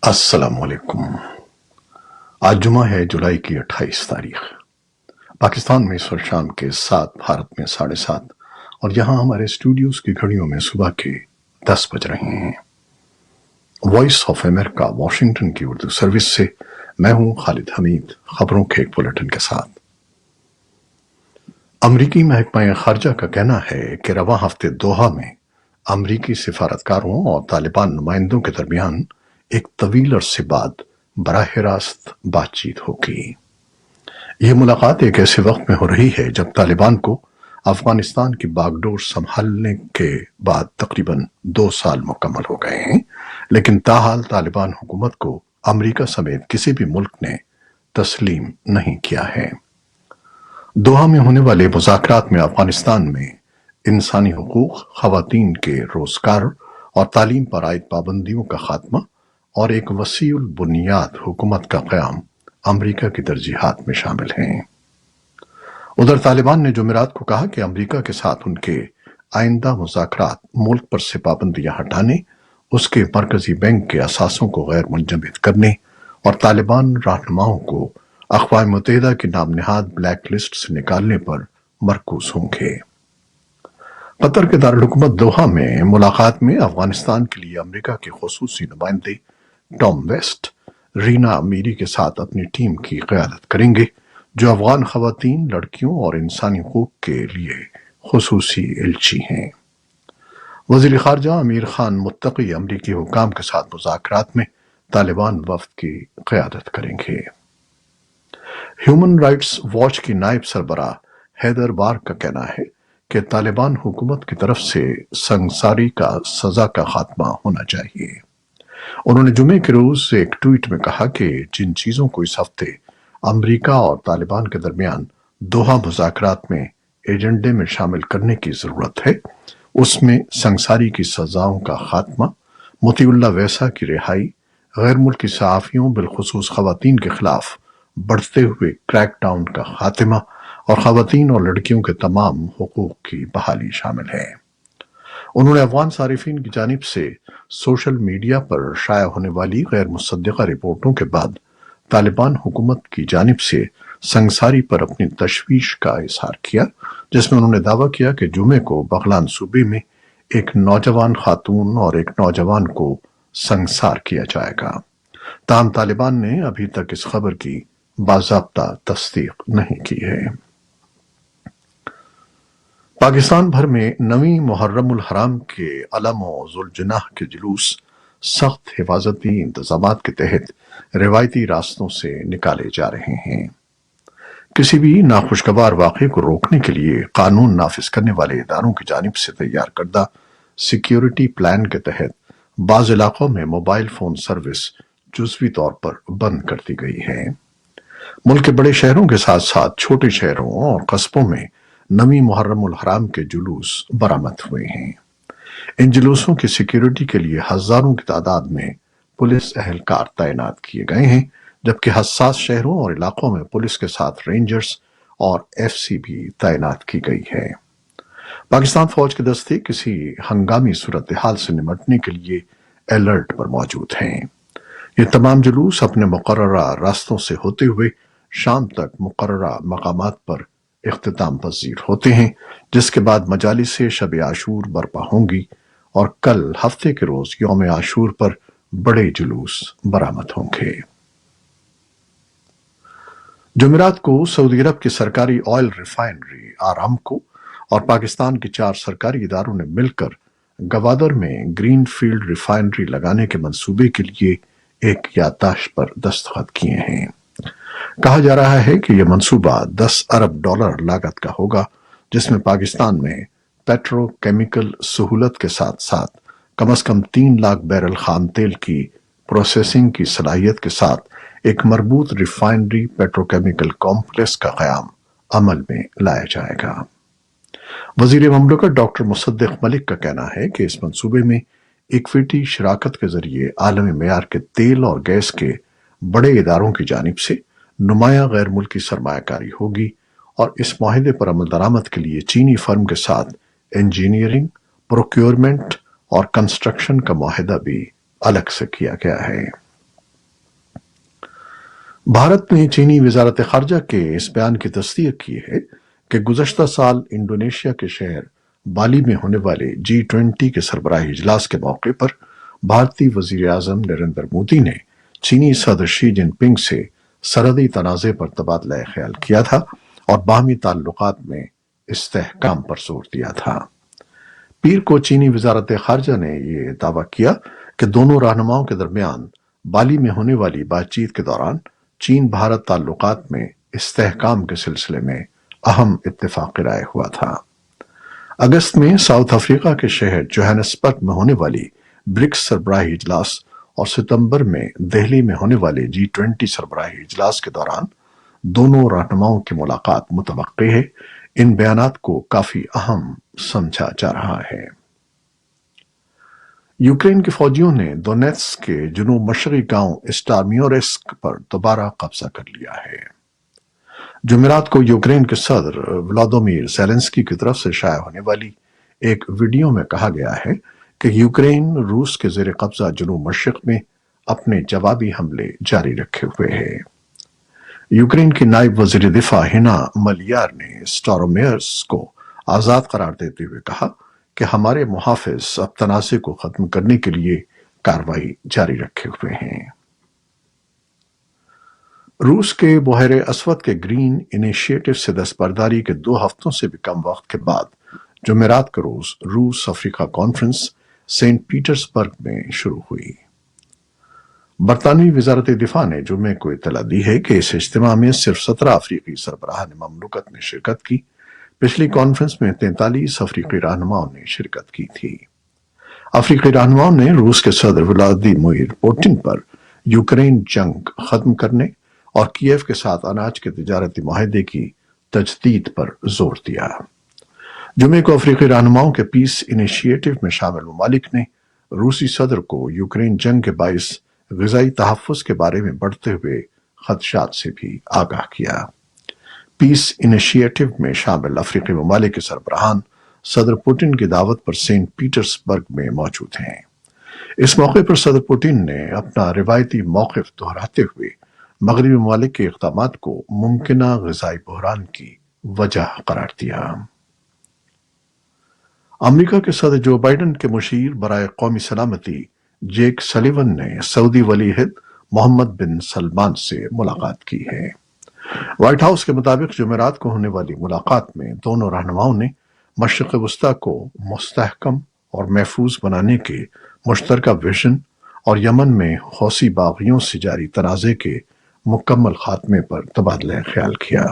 السلام علیکم۔ آج جمعہ ہے، جولائی کی 28 تاریخ۔ پاکستان میں اس وقت شام کے 7، بھارت میں 7:30، اور یہاں ہمارے اسٹوڈیوز کی گھڑیوں میں صبح کے 10 بج رہے ہیں۔ وائس آف امریکہ واشنگٹن کی اردو سروس سے میں ہوں خالد حمید، خبروں کے ایک بلیٹن کے ساتھ۔ امریکی محکمہ خارجہ کا کہنا ہے کہ رواں ہفتے دوحہ میں امریکی سفارتکاروں اور طالبان نمائندوں کے درمیان ایک طویل عرصے بعد براہ راست بات چیت ہوگی۔ یہ ملاقات ایک ایسے وقت میں ہو رہی ہے جب طالبان کو افغانستان کی باغ ڈور سنبھالنے کے بعد تقریباً 2 سال مکمل ہو گئے ہیں، لیکن تاحال طالبان حکومت کو امریکہ سمیت کسی بھی ملک نے تسلیم نہیں کیا ہے۔ دوحہ میں ہونے والے مذاکرات میں افغانستان میں انسانی حقوق، خواتین کے روزگار اور تعلیم پر عائد پابندیوں کا خاتمہ اور ایک وسیع البنیاد حکومت کا قیام امریکہ کی ترجیحات میں شامل ہیں۔ ادھر طالبان نے جمعرات کو کہا کہ امریکہ کے ساتھ ان کے آئندہ مذاکرات ملک پر سے پابندیاں ہٹانے، اس کے مرکزی بینک کے اثاثوں کو غیر منجمد کرنے اور طالبان رہنماؤں کو اقوام متحدہ کی نام نہاد بلیک لسٹ سے نکالنے پر مرکوز ہوں گے۔ قطر کے دارالحکومت دوحہ میں ملاقات میں افغانستان کے لیے امریکہ کے خصوصی نمائندے ٹام ویسٹ رینا امیری کے ساتھ اپنی ٹیم کی قیادت کریں گے، جو افغان خواتین، لڑکیوں اور انسانی حقوق کے لیے خصوصی ایلچی ہیں۔ وزیر خارجہ امیر خان متقی امریکی حکام کے ساتھ مذاکرات میں طالبان وفد کی قیادت کریں گے۔ ہیومن رائٹس واچ کی نائب سربراہ ہیدر بار کا کہنا ہے کہ طالبان حکومت کی طرف سے سنگساری کا سزا کا خاتمہ ہونا چاہیے۔ انہوں نے جمعے کے روز ایک ٹویٹ میں کہا کہ جن چیزوں کو اس ہفتے امریکہ اور طالبان کے درمیان دوحہ مذاکرات میں ایجنڈے میں شامل کرنے کی ضرورت ہے، اس میں سنگساری کی سزاؤں کا خاتمہ، مطیع اللہ ویسا کی رہائی، غیر ملکی صحافیوں بالخصوص خواتین کے خلاف بڑھتے ہوئے کریک ڈاؤن کا خاتمہ اور خواتین اور لڑکیوں کے تمام حقوق کی بحالی شامل ہے۔ انہوں نے افغان صارفین کی جانب سے سوشل میڈیا پر شائع ہونے والی غیر مصدقہ رپورٹوں کے بعد طالبان حکومت کی جانب سے سنگساری پر اپنی تشویش کا اظہار کیا، جس میں انہوں نے دعویٰ کیا کہ جمعے کو بغلان صوبے میں ایک نوجوان خاتون اور ایک نوجوان کو سنگسار کیا جائے گا۔ تاہم طالبان نے ابھی تک اس خبر کی باضابطہ تصدیق نہیں کی ہے۔ پاکستان بھر میں 9ویں محرم الحرام کے علم و ذوالجناح کے جلوس سخت حفاظتی انتظامات کے تحت روایتی راستوں سے نکالے جا رہے ہیں۔ کسی بھی ناخوشگوار واقعے کو روکنے کے لیے قانون نافذ کرنے والے اداروں کی جانب سے تیار کردہ سیکیورٹی پلان کے تحت بعض علاقوں میں موبائل فون سروس جزوی طور پر بند کر دی گئی ہے۔ ملک کے بڑے شہروں کے ساتھ ساتھ چھوٹے شہروں اور قصبوں میں 9ویں محرم الحرام کے جلوس برآمد ہوئے ہیں۔ ان جلوسوں کی سیکیورٹی کے لیے ہزاروں کی تعداد میں پولیس اہلکار تعینات کیے گئے ہیں، جبکہ حساس شہروں اور علاقوں میں پولیس کے ساتھ رینجرز اور FCC بھی تعینات کی گئی ہے۔ پاکستان فوج کے دستے کسی ہنگامی صورتحال سے نمٹنے کے لیے الرٹ پر موجود ہیں۔ یہ تمام جلوس اپنے مقررہ راستوں سے ہوتے ہوئے شام تک مقررہ مقامات پر اختتام پذیر ہوتے ہیں، جس کے بعد مجالس شب عاشور برپا ہوں گی اور کل ہفتے کے روز یوم عاشور پر بڑے جلوس برآمد ہوں گے۔ جمعرات کو سعودی عرب کی سرکاری آئل ریفائنری آرامکو اور پاکستان کے 4 سرکاری اداروں نے مل کر گوادر میں گرین فیلڈ ریفائنری لگانے کے منصوبے کے لیے ایک یادداشت پر دستخط کیے ہیں۔ کہا جا رہا ہے کہ یہ منصوبہ $10 ارب لاگت کا ہوگا، جس میں پاکستان میں پیٹرو کیمیکل سہولت کے ساتھ ساتھ کم از کم 3 لاکھ بیرل خام تیل کی پروسیسنگ کی صلاحیت کے ساتھ ایک مربوط ریفائنری پیٹروکیمیکل کمپلیکس کا قیام عمل میں لایا جائے گا۔ وزیر مملکت ڈاکٹر مصدق ملک کا کہنا ہے کہ اس منصوبے میں ایکویٹی شراکت کے ذریعے عالمی معیار کے تیل اور گیس کے بڑے اداروں کی جانب سے نمایاں غیر ملکی سرمایہ کاری ہوگی، اور اس معاہدے پر عمل درآمد کے لیے چینی فرم کے ساتھ انجینئرنگ، پروکیورمنٹ اور کنسٹرکشن کا معاہدہ بھی الگ سے کیا گیا ہے۔ بھارت نے چینی وزارت خارجہ کے اس بیان کی تصدیق کی ہے کہ گزشتہ سال انڈونیشیا کے شہر بالی میں ہونے والے G20 کے سربراہی اجلاس کے موقع پر بھارتی وزیر اعظم نریندر مودی نے چینی صدر شی جن پنگ سے سرحدی تنازع پر تبادلہ خیال کیا تھا اور باہمی تعلقات میں استحکام پر زور دیا تھا۔ پیر کو چینی وزارت خارجہ نے یہ دعویٰ کیا کہ دونوں رہنماؤں کے درمیان بالی میں ہونے والی بات چیت کے دوران چین بھارت تعلقات میں استحکام کے سلسلے میں اہم اتفاق رائے ہوا تھا۔ اگست میں ساؤتھ افریقہ کے شہر جوہانسبرگ میں ہونے والی برکس سربراہی اجلاس اور ستمبر میں دہلی میں ہونے والے G20 سربراہی اجلاس کے دوران دونوں رہنماؤں کی ملاقات متوقع ہے۔ ان بیانات کو کافی اہم سمجھا جا رہا ہے۔ یوکرین کے فوجیوں نے دونیتسک کے جنوب مشرقی گاؤں اسٹارمیورسک پر دوبارہ قبضہ کر لیا ہے۔ جمعرات کو یوکرین کے صدر ولادیمیر زیلنسکی کی طرف سے شائع ہونے والی ایک ویڈیو میں کہا گیا ہے کہ یوکرین روس کے زیر قبضہ جنوب مشرق میں اپنے جوابی حملے جاری رکھے ہوئے ہے۔ یوکرین کی نائب وزیر دفاع ہینا ملیار نے اسٹارمیورسک کو آزاد قرار دیتے ہوئے کہا کہ ہمارے محافظ اب تنازع کو ختم کرنے کے لیے کارروائی جاری رکھے ہوئے ہیں۔ روس کے بحیرہ اسود کے گرین انیشیٹو سے دستبرداری کے 2 ہفتوں سے بھی کم وقت کے بعد جمعرات کے روز روس افریقہ کانفرنس سینٹ پیٹرزبرگ میں شروع ہوئی۔ برطانوی وزارت دفاع نے جمعے کو اطلاع دی ہے کہ اس اجتماع میں صرف 17 افریقی سربراہان مملکت نے شرکت کی۔ پچھلی کانفرنس میں 43 افریقی رہنماؤں نے شرکت کی تھی۔ افریقی رہنماؤں نے روس کے صدر ولادیمیر پوٹن پر یوکرین جنگ ختم کرنے اور کیف کے ساتھ اناج کے تجارتی معاہدے کی تجدید پر زور دیا۔ جمعے کو افریقی رہنماؤں کے پیس انیشیٹو میں شامل ممالک نے روسی صدر کو یوکرین جنگ کے باعث غذائی تحفظ کے بارے میں بڑھتے ہوئے خدشات سے بھی آگاہ کیا۔ پیس انیشیٹو میں شامل افریقی ممالک کے سربراہان صدر پوٹن کی دعوت پر سینٹ پیٹرزبرگ میں موجود ہیں۔ اس موقع پر صدر پوٹن نے اپنا روایتی موقف دہراتے ہوئے مغربی ممالک کے اقدامات کو ممکنہ غذائی بحران کی وجہ قرار دیا۔ امریکہ کے صدر جو بائیڈن کے مشیر برائے قومی سلامتی جیک سلیون نے سعودی ولی عہد محمد بن سلمان سے ملاقات کی ہے۔ وائٹ ہاؤس کے مطابق جمعرات کو ہونے والی ملاقات میں دونوں رہنماؤں نے مشرق وسطیٰ کو مستحکم اور محفوظ بنانے کے مشترکہ ویژن اور یمن میں حوثی باغیوں سے جاری تنازع کے مکمل خاتمے پر تبادلہ خیال کیا۔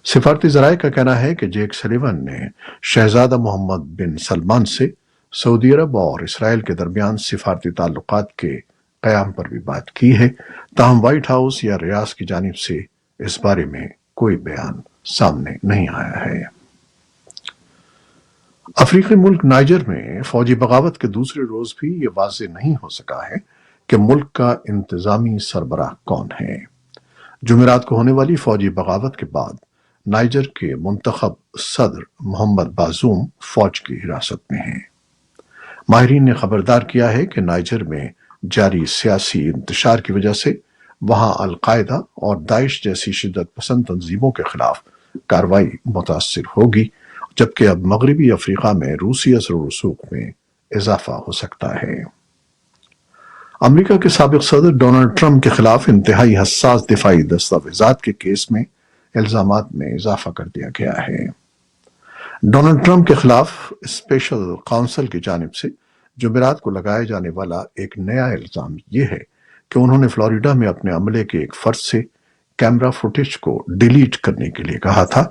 سفارتی ذرائع کا کہنا ہے کہ جیک سلیون نے شہزادہ محمد بن سلمان سے سعودی عرب اور اسرائیل کے درمیان سفارتی تعلقات کے قیام پر بھی بات کی ہے، تاہم وائٹ ہاؤس یا ریاض کی جانب سے اس بارے میں کوئی بیان سامنے نہیں آیا ہے۔ افریقی ملک نائجر میں فوجی بغاوت کے دوسرے روز بھی یہ واضح نہیں ہو سکا ہے کہ ملک کا انتظامی سربراہ کون ہے۔ جمعرات کو ہونے والی فوجی بغاوت کے بعد نائجر کے منتخب صدر محمد بازوم فوج کی حراست میں ہیں۔ ماہرین نے خبردار کیا ہے کہ نائجر میں جاری سیاسی انتشار کی وجہ سے وہاں القاعدہ اور داعش جیسی شدت پسند تنظیموں کے خلاف کارروائی متاثر ہوگی، جبکہ اب مغربی افریقہ میں روسی اثر و رسوخ میں اضافہ ہو سکتا ہے۔ امریکہ کے سابق صدر ڈونلڈ ٹرمپ کے خلاف انتہائی حساس دفاعی دستاویزات کے کیس میں الزامات میں اضافہ کر دیا گیا ہے۔ ڈونلڈ ٹرمپ کے خلاف اسپیشل کونسل کی جانب سے جمعرات کو لگائے جانے والا ایک نیا الزام یہ ہے کہ انہوں نے فلوریڈا میں اپنے عملے کے ایک فرد سے کیمرہ فوٹیج کو ڈیلیٹ کرنے کے لیے کہا تھا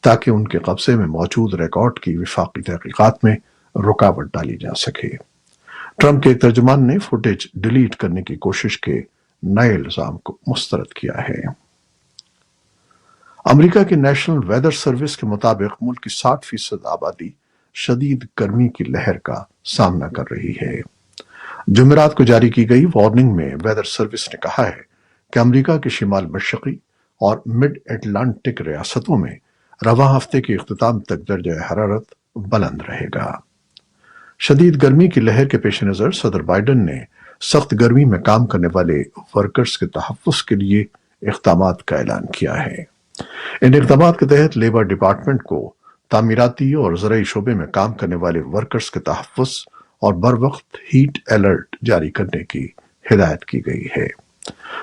تاکہ ان کے قبضے میں موجود ریکارڈ کی وفاقی تحقیقات میں رکاوٹ ڈالی جا سکے۔ ٹرمپ کے ایک ترجمان نے فوٹیج ڈیلیٹ کرنے کی کوشش کے نئے الزام کو مسترد کیا ہے۔ امریکہ کی نیشنل ویدر سروس کے مطابق ملک کی 60% آبادی شدید گرمی کی لہر کا سامنا کر رہی ہے۔ جمعرات کو جاری کی گئی وارننگ میں ویدر سروس نے کہا ہے کہ امریکہ کے شمال مشرقی اور مڈ اٹلانٹک ریاستوں میں رواں ہفتے کے اختتام تک درجہ حرارت بلند رہے گا۔ شدید گرمی کی لہر کے پیش نظر صدر بائیڈن نے سخت گرمی میں کام کرنے والے ورکرز کے تحفظ کے لیے اقدامات کا اعلان کیا ہے۔ ان اقدامات کے تحت لیبر ڈپارٹمنٹ کو تعمیراتی اور زرعی شعبے میں کام کرنے والے ورکرز کے تحفظ اور بروقت ہیٹ الرٹ جاری کرنے کی ہدایت کی گئی ہے۔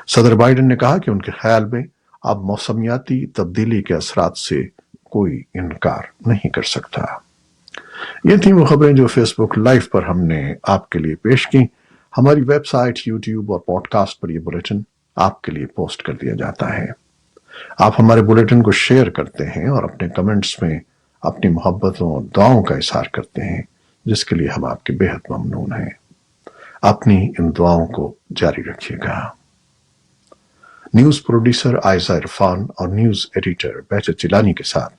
صدر بائیڈن نے کہا کہ ان کے خیال میں اب موسمیاتی تبدیلی کے اثرات سے کوئی انکار نہیں کر سکتا۔ یہ تھیں وہ خبریں جو فیس بک لائیو پر ہم نے آپ کے لیے پیش کی۔ ہماری ویب سائٹ، یوٹیوب اور پوڈ کاسٹ پر یہ بلیٹن آپ کے لیے پوسٹ کر دیا جاتا ہے۔ آپ ہمارے بلیٹن کو شیئر کرتے ہیں اور اپنے کمنٹس میں اپنی محبتوں اور دعاؤں کا اظہار کرتے ہیں، جس کے لیے ہم آپ کے بہت ممنون ہیں۔ اپنی ان دعاؤں کو جاری رکھیے گا۔ نیوز پروڈیوسر عائزہ عرفان اور نیوز ایڈیٹر بہجت جیلانی کے ساتھ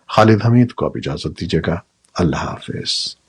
خالد حمید کو اب اجازت دیجیے گا۔ اللہ حافظ۔